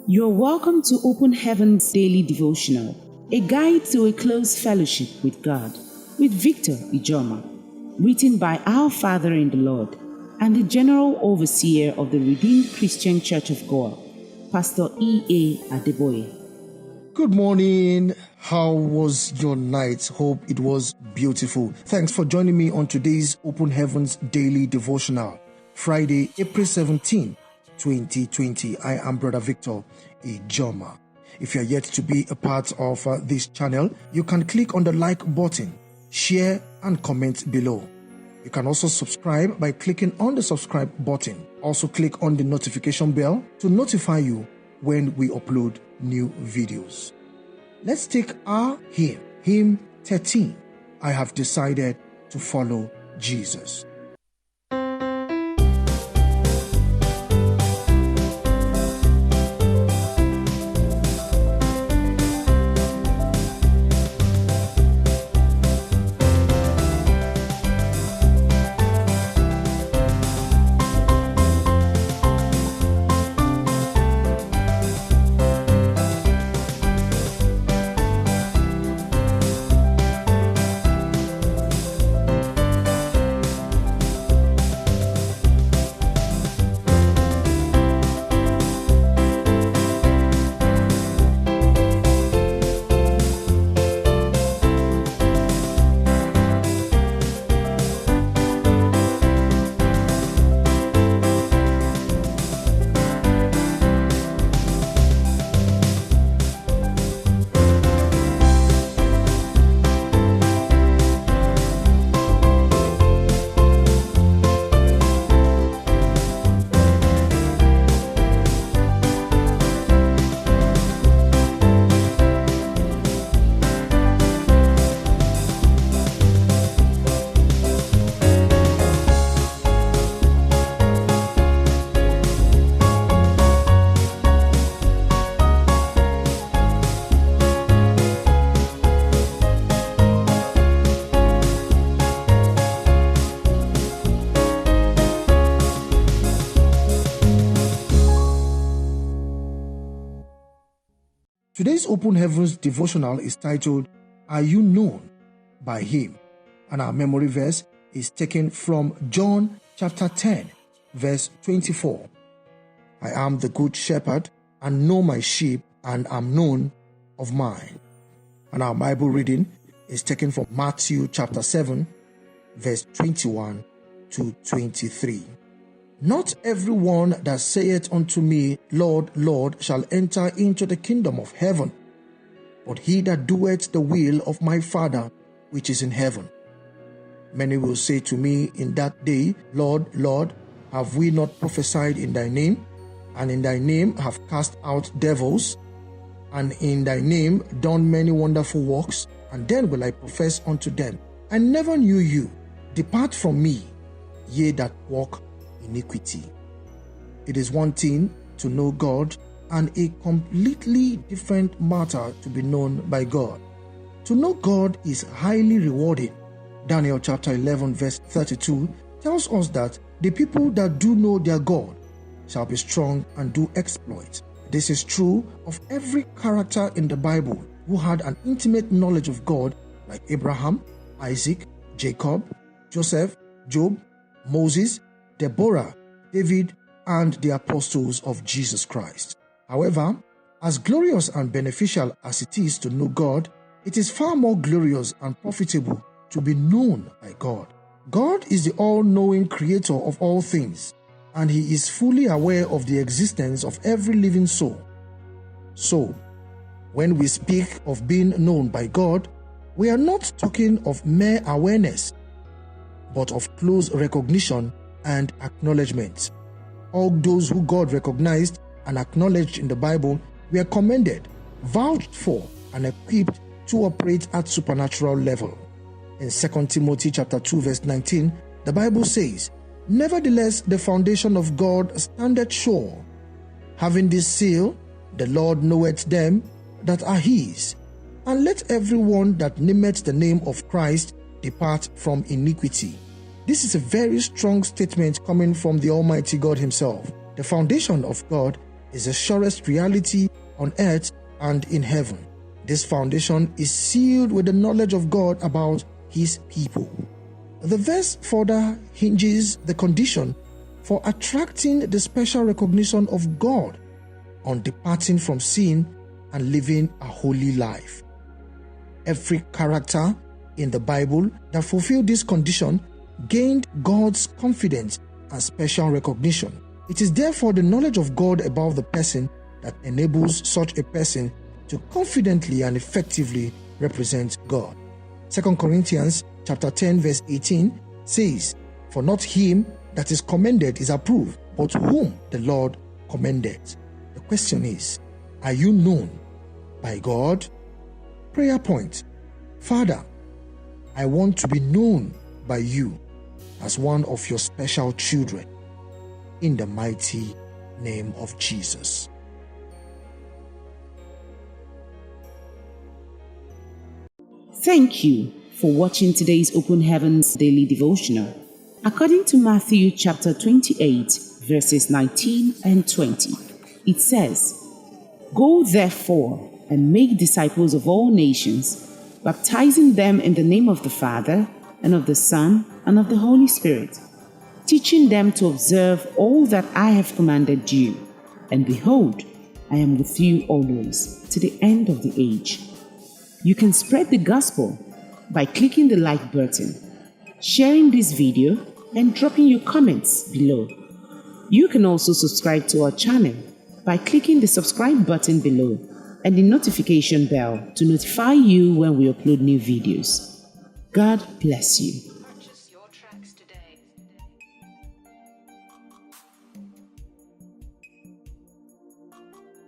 You're welcome to Open Heaven's Daily Devotional, a guide to a close fellowship with God, with Victor Ijoma, written by our Father in the Lord and the General Overseer of the Redeemed Christian Church of God, Pastor E.A. Adeboye. Good morning. How was your night? Hope it was beautiful. Thanks for joining me on today's Open Heavens Daily Devotional, Friday, April 17, 2020. I am Brother Victor Ijoma. If you're yet to be a part of this channel, you can click on the like button, share and comment below. You can also subscribe by clicking on the subscribe button. Also click on the notification bell to notify you when we upload new videos. Let's take our hymn 13. I have decided to follow Jesus. Today's Open Heavens devotional is titled, Are You Known by Him? And our memory verse is taken from John chapter 10, verse 24. I am the good shepherd and know my sheep and am known of mine. And our Bible reading is taken from Matthew chapter 7, verse 21 to 23. Not everyone that saith unto me, Lord, Lord, shall enter into the kingdom of heaven, but he that doeth the will of my Father which is in heaven. Many will say to me in that day, Lord, Lord, have we not prophesied in thy name, and in thy name have cast out devils, and in thy name done many wonderful works? And then will I profess unto them, I never knew you. Depart from me, ye that walk iniquity. It is one thing to know God and a completely different matter to be known by God. To know God is highly rewarding. Daniel chapter 11 verse 32 tells us that the people that do know their God shall be strong and do exploits. This is true of every character in the Bible who had an intimate knowledge of God, like Abraham, Isaac, Jacob, Joseph, Job, Moses, Deborah, David, and the apostles of Jesus Christ. However, as glorious and beneficial as it is to know God, it is far more glorious and profitable to be known by God. God is the all-knowing creator of all things, and he is fully aware of the existence of every living soul. So, when we speak of being known by God, we are not talking of mere awareness, but of close recognition and acknowledgement. All those who God recognized and acknowledged in the Bible were commended, vouched for, and equipped to operate at supernatural level. In 2 Timothy chapter 2 verse 19, the Bible says, Nevertheless, the foundation of God standeth sure. Having this seal, the Lord knoweth them that are his. And let everyone that nameth the name of Christ depart from iniquity. This is a very strong statement coming from the Almighty God himself. The foundation of God is the surest reality on earth and in heaven. This foundation is sealed with the knowledge of God about His people. The verse further hinges the condition for attracting the special recognition of God on departing from sin and living a holy life. Every character in the Bible that fulfilled this condition gained God's confidence and special recognition. It is therefore the knowledge of God about the person that enables such a person to confidently and effectively represent God. 2 Corinthians chapter 10 verse 18 says, "For not him that is commended is approved, but whom the Lord commended." The question is, are you known by God? Prayer point: Father, I want to be known by you as one of your special children, in the mighty name of Jesus. Thank you for watching today's Open Heavens Daily Devotional. According to Matthew chapter 28, verses 19 and 20, it says, "Go therefore and make disciples of all nations, baptizing them in the name of the Father, and of the Son, and of the Holy Spirit, teaching them to observe all that I have commanded you. And behold, I am with you always, to the end of the age." You can spread the gospel by clicking the like button, sharing this video, and dropping your comments below. You can also subscribe to our channel by clicking the subscribe button below and the notification bell to notify you when we upload new videos. God bless you.